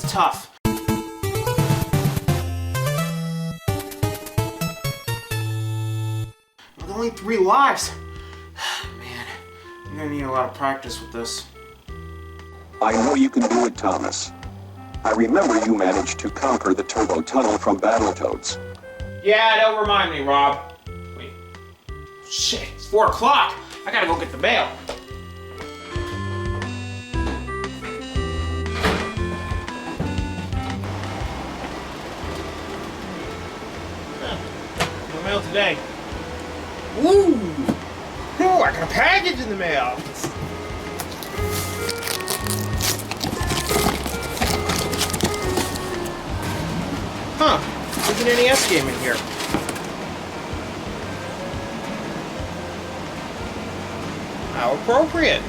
is tough. With only 3 lives. Man, I'm gonna need a lot of practice with this. I know you can do it, Thomas. I remember you managed to conquer the turbo tunnel from Battletoads. Yeah, don't remind me, Rob. Wait. Shit, it's 4 o'clock. I gotta go get the mail. No mail today. Woo! Ooh, I got a package in the mail. Huh, there's an NES game in here. How appropriate.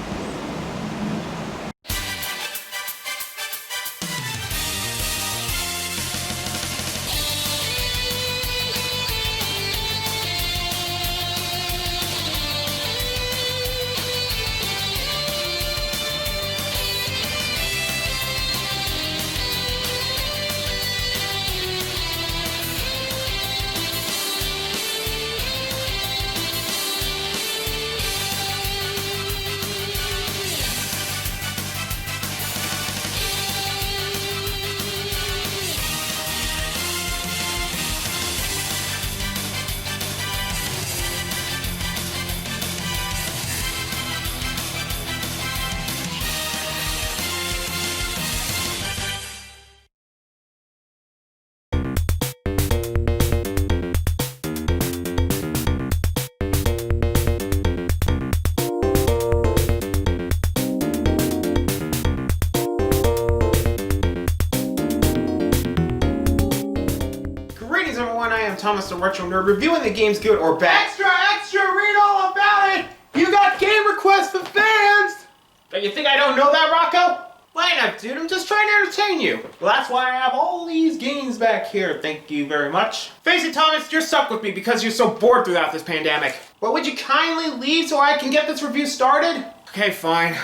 I am Thomas the Retro Nerd, reviewing the games good or bad. Extra, read all about it! You got game requests from fans! But you think I don't know that, Rocco? Wait up, dude, I'm just trying to entertain you. Well, that's why I have all these games back here, thank you very much. Face it, Thomas, you're stuck with me because you're so bored throughout this pandemic. But would you kindly leave so I can get this review started? Okay, fine.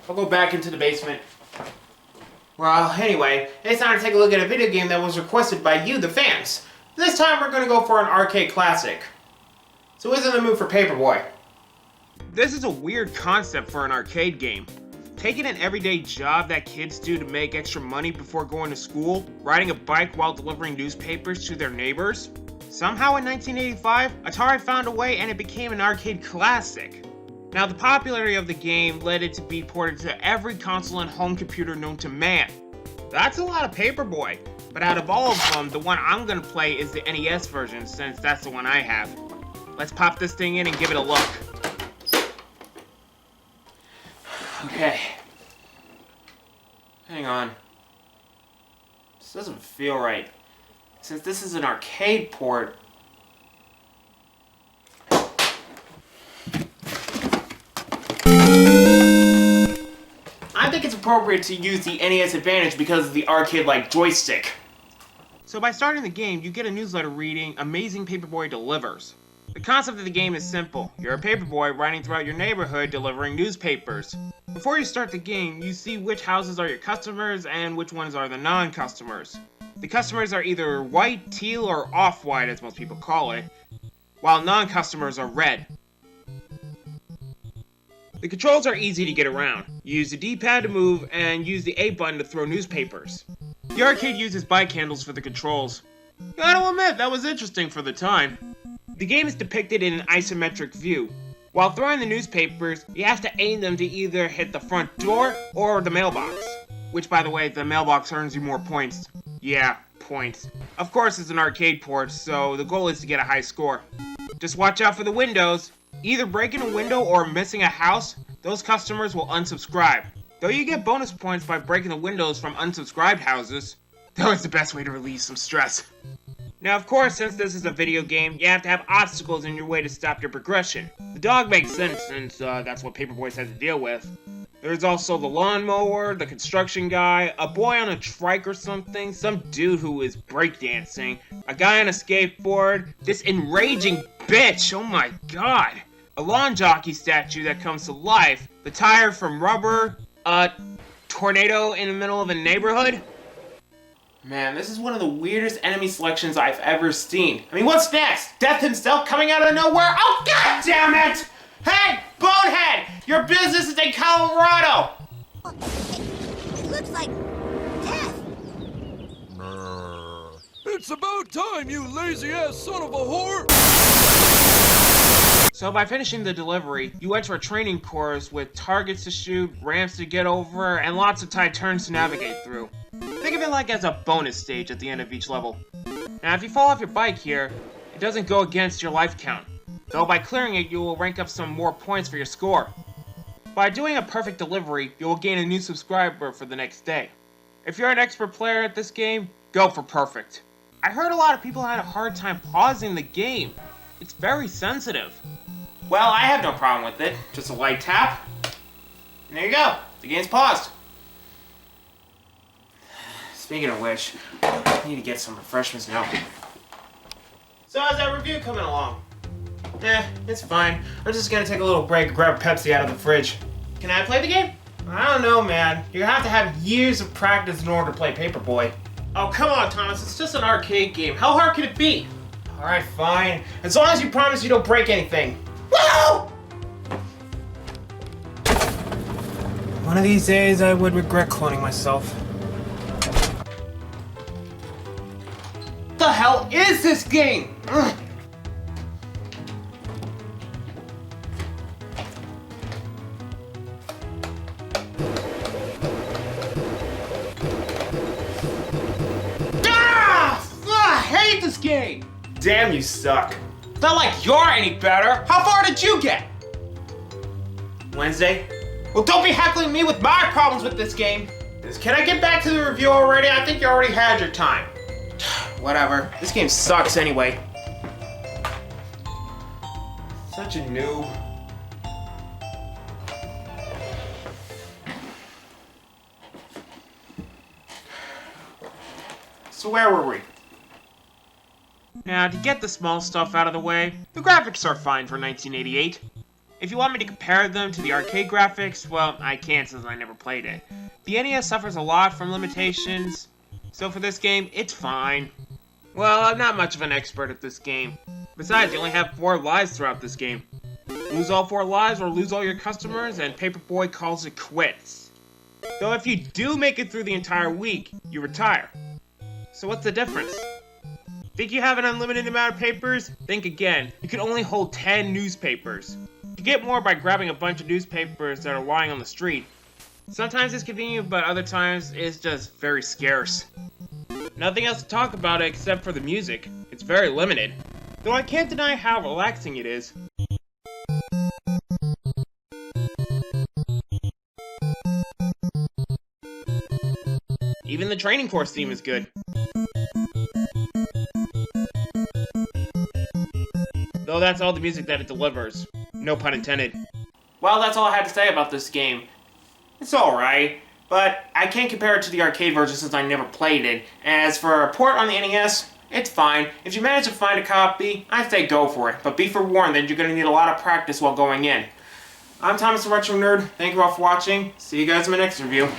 I'll go back into the basement. Well, anyway, it's time to take a look at a video game that was requested by you, the fans. This time we're going to go for an arcade classic. So who's in the mood for Paperboy? This is a weird concept for an arcade game. Taking an everyday job that kids do to make extra money before going to school, riding a bike while delivering newspapers to their neighbors. Somehow in 1985, Atari found a way and it became an arcade classic. Now the popularity of the game led it to be ported to every console and home computer known to man. That's a lot of Paperboy. But out of all of them, the one I'm gonna play is the NES version, since that's the one I have. Let's pop this thing in and give it a look. Okay. Hang on. This doesn't feel right. Since this is an arcade port... I think it's appropriate to use the NES Advantage because of the arcade-like joystick. So by starting the game, you get a newsletter reading, Amazing Paperboy Delivers. The concept of the game is simple. You're a paperboy riding throughout your neighborhood delivering newspapers. Before you start the game, you see which houses are your customers and which ones are the non-customers. The customers are either white, teal, or off-white as most people call it, while non-customers are red. The controls are easy to get around. You use the D-pad to move and use the A button to throw newspapers. The arcade uses bike handles for the controls. Gotta admit, that was interesting for the time. The game is depicted in an isometric view. While throwing the newspapers, you have to aim them to either hit the front door or the mailbox. Which, by the way, the mailbox earns you more points. Yeah, points. Of course, it's an arcade port, so the goal is to get a high score. Just watch out for the windows. Either breaking a window or missing a house, those customers will unsubscribe. Though you get bonus points by breaking the windows from unsubscribed houses, though it's the best way to relieve some stress. Now of course, since this is a video game, you have to have obstacles in your way to stop your progression. The dog makes sense since that's what Paperboy has to deal with. There's also the lawnmower, the construction guy, a boy on a trike or something, some dude who is breakdancing, a guy on a skateboard, this enraging bitch, oh my god, a lawn jockey statue that comes to life, the tire from rubber, a tornado in the middle of a neighborhood. Man, this is one of the weirdest enemy selections I've ever seen. I mean, what's next? Death himself coming out of nowhere? Oh, god damn it! Hey, bonehead! Your business is in Colorado! It looks like death. It's about time, you lazy-ass son of a whore! So by finishing the delivery, you enter a training course with targets to shoot, ramps to get over, and lots of tight turns to navigate through. Think of it like as a bonus stage at the end of each level. Now if you fall off your bike here, it doesn't go against your life count, though by clearing it you will rank up some more points for your score. By doing a perfect delivery, you will gain a new subscriber for the next day. If you're an expert player at this game, go for perfect. I heard a lot of people had a hard time pausing the game. It's very sensitive. Well, I have no problem with it. Just a light tap. And there you go. The game's paused. Speaking of which, I need to get some refreshments now. So how's that review coming along? It's fine. I'm just gonna take a little break and grab Pepsi out of the fridge. Can I play the game? I don't know, man. You have to have years of practice in order to play Paperboy. Oh, come on, Thomas. It's just an arcade game. How hard can it be? Alright, fine. As long as you promise you don't break anything. Woo! One of these days, I would regret cloning myself. What the hell is this game? Ugh. I hate this game! Damn, you suck. It's not like you're any better. How far did you get? Wednesday? Well, don't be heckling me with my problems with this game. Can I get back to the review already? I think you already had your time. Whatever. This game sucks anyway. Such a noob. So where were we? Now, to get the small stuff out of the way, the graphics are fine for 1988. If you want me to compare them to the arcade graphics, well, I can't since I never played it. The NES suffers a lot from limitations, so for this game, it's fine. Well, I'm not much of an expert at this game. Besides, you only have 4 lives throughout this game. Lose all 4 lives or lose all your customers, and Paperboy calls it quits. Though if you do make it through the entire week, you retire. So what's the difference? Think you have an unlimited amount of papers? Think again. You can only hold 10 newspapers. You get more by grabbing a bunch of newspapers that are lying on the street. Sometimes it's convenient, but other times it's just very scarce. Nothing else to talk about it except for the music. It's very limited. Though I can't deny how relaxing it is. Even the training course theme is good. Though that's all the music that it delivers. No pun intended. Well, that's all I had to say about this game. It's alright, but I can't compare it to the arcade version since I never played it. As for a port on the NES, it's fine. If you manage to find a copy, I'd say go for it. But be forewarned that you're going to need a lot of practice while going in. I'm Thomas the Retro Nerd. Thank you all for watching. See you guys in my next review.